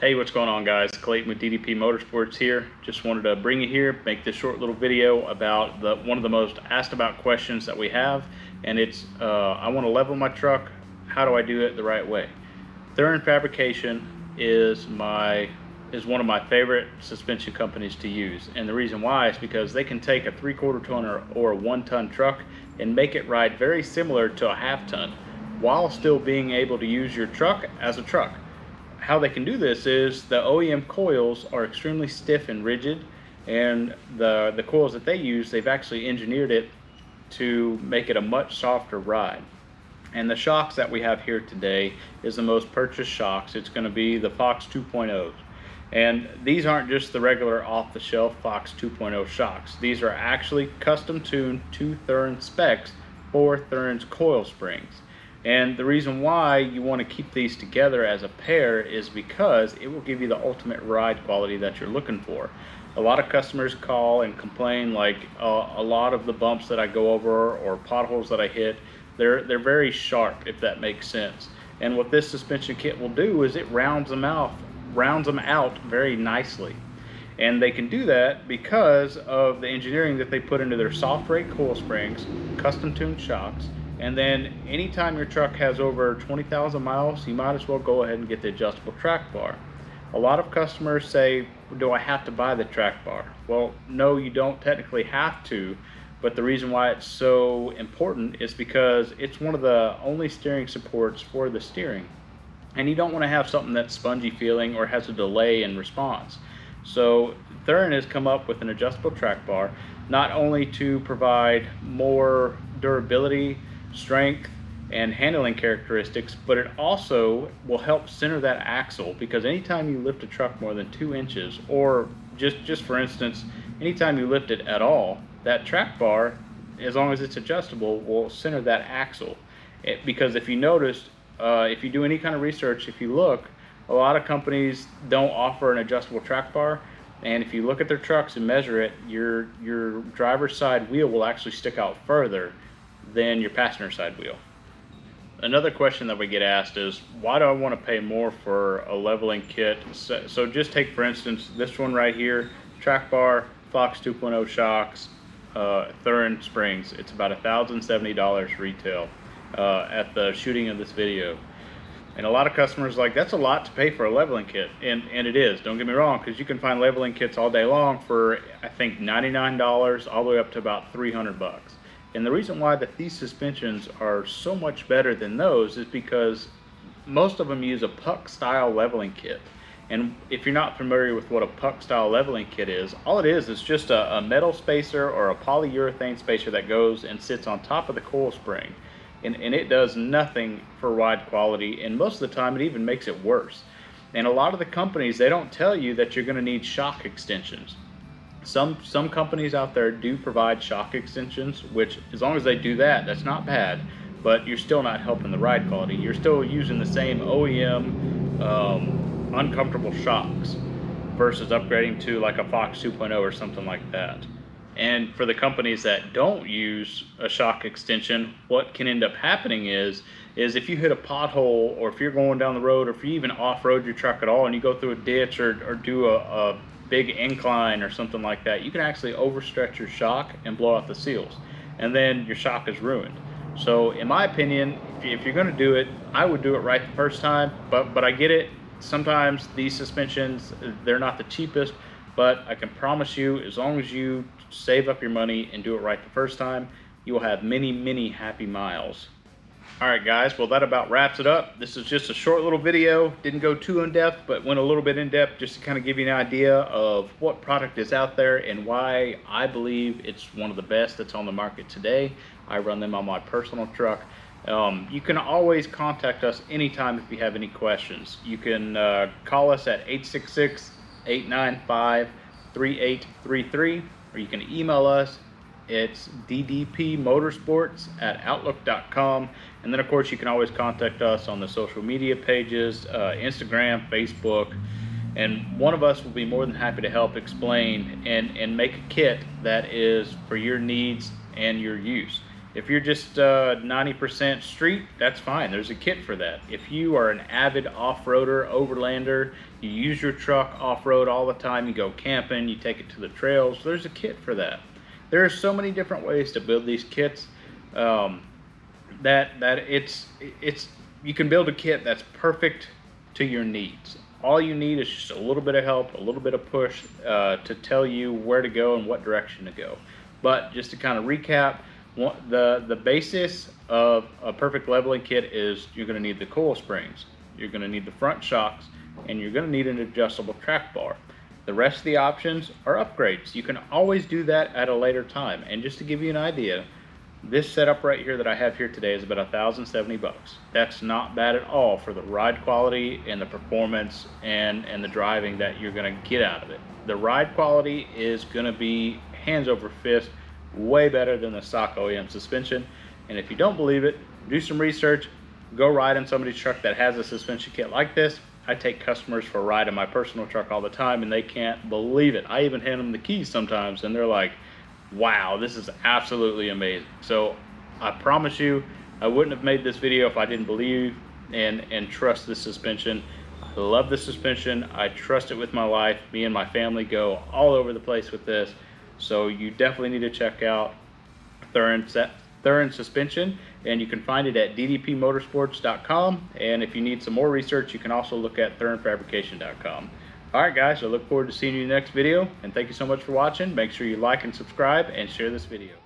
Hey, what's going on, guys? Clayton with DDP Motorsports here. Just wanted to bring you here, make this short little video about one of the most asked about questions that we have, and it's I want to level my truck. How do I do it the right way? Thuren Fabrication is one of my favorite suspension companies to use, and the reason why is because they can take a 3/4 ton or a 1-ton truck and make it ride very similar to a 1/2 ton, while still being able to use your truck as a truck. How they can do this is the OEM coils are extremely stiff and rigid, and the coils that they use, they've actually engineered it to make it a much softer ride. And the shocks that we have here today is the most purchased shocks. It's going to be the Fox 2.0s. And these aren't just the regular off-the-shelf Fox 2.0 shocks. These are actually custom tuned to Thuren specs for Thuren's coil springs. And the reason why you want to keep these together as a pair is because it will give you the ultimate ride quality that you're looking for. A lot of customers call and complain like a lot of the bumps that I go over or potholes that I hit, they're very sharp, if that makes sense. And what this suspension kit will do is it rounds them out very nicely. And they can do that because of the engineering that they put into their soft rake coil springs, custom tuned shocks. And then anytime your truck has over 20,000 miles, you might as well go ahead and get the adjustable track bar. A lot of customers say, do I have to buy the track bar? Well, no, you don't technically have to, but the reason why it's so important is because it's one of the only steering supports for the steering. And you don't want to have something that's spongy feeling or has a delay in response. So Thuren has come up with an adjustable track bar, not only to provide more durability, strength, and handling characteristics, but it also will help center that axle, because anytime you lift a truck more than 2 inches, or just for instance, anytime you lift it at all, that track bar, as long as it's adjustable, will center that axle. Because if you noticed, if you do any kind of research, if you look, a lot of companies don't offer an adjustable track bar, and if you look at their trucks and measure it, your driver's side wheel will actually stick out further than your passenger side wheel. Another question that we get asked is, why do I want to pay more for a leveling kit? So just take, for instance, this one right here, track bar, Fox 2.0 shocks, Thuren springs. It's about $1,070 retail at the shooting of this video. And a lot of customers are like, that's a lot to pay for a leveling kit. And it is, don't get me wrong, because you can find leveling kits all day long for, I think, $99 all the way up to about $300. And the reason why that these suspensions are so much better than those is because most of them use a puck style leveling kit. And if you're not familiar with what a puck style leveling kit is, all it is just a metal spacer or a polyurethane spacer that goes and sits on top of the coil spring. And it does nothing for ride quality, and most of the time it even makes it worse. And a lot of the companies, they don't tell you that you're going to need shock extensions. Some companies out there do provide shock extensions, which, as long as they do that, that's not bad, but you're still not helping the ride quality. You're still using the same OEM uncomfortable shocks versus upgrading to like a Fox 2.0 or something like that. And for the companies that don't use a shock extension, what can end up happening is if you hit a pothole, or if you're going down the road, or if you even off-road your truck at all and you go through a ditch or do a big incline or something like that, you can actually overstretch your shock and blow out the seals, and then your shock is ruined. So in my opinion, if you're going to do it, I would do it right the first time. But I get it, sometimes these suspensions, they're not the cheapest, but I can promise you, as long as you save up your money and do it right the first time, you will have many happy miles. Alright guys, well that about wraps it up. This is just a short little video. Didn't go too in depth, but went a little bit in depth just to kind of give you an idea of what product is out there and why I believe it's one of the best that's on the market today. I run them on my personal truck. You can always contact us anytime if you have any questions. You can call us at 866-895-3833, or you can email us. It's ddpmotorsports@outlook.com. And then of course you can always contact us on the social media pages, Instagram, Facebook, and one of us will be more than happy to help explain and make a kit that is for your needs and your use. If you're just 90% street, that's fine. There's a kit for that. If you are an avid off-roader, overlander, you use your truck off-road all the time, you go camping, you take it to the trails, there's a kit for that. There are so many different ways to build these kits that you can build a kit that's perfect to your needs. All you need is just a little bit of help, a little bit of push to tell you where to go and what direction to go. But just to kind of recap, the basis of a perfect leveling kit is you're going to need the coil springs, you're going to need the front shocks, and you're going to need an adjustable track bar. The rest of the options are upgrades. You can always do that at a later time. And just to give you an idea, this setup right here that I have here today is about $1,070. That's not bad at all for the ride quality and the performance and the driving that you're going to get out of it. The ride quality is going to be hands over fist way better than the stock OEM suspension. And if you don't believe it, do some research, go ride in somebody's truck that has a suspension kit like this. I take customers for a ride in my personal truck all the time and they can't believe it. I even hand them the keys sometimes and they're like, wow, this is absolutely amazing. So I promise you, I wouldn't have made this video if I didn't believe and trust this suspension. I love this suspension. I trust it with my life. Me and my family go all over the place with this. So you definitely need to check out Thuren Suspension, and you can find it at ddpmotorsports.com. And if you need some more research, you can also look at thurenfabrication.com. All right, guys, I look forward to seeing you in the next video, and thank you so much for watching. Make sure you like and subscribe and share this video.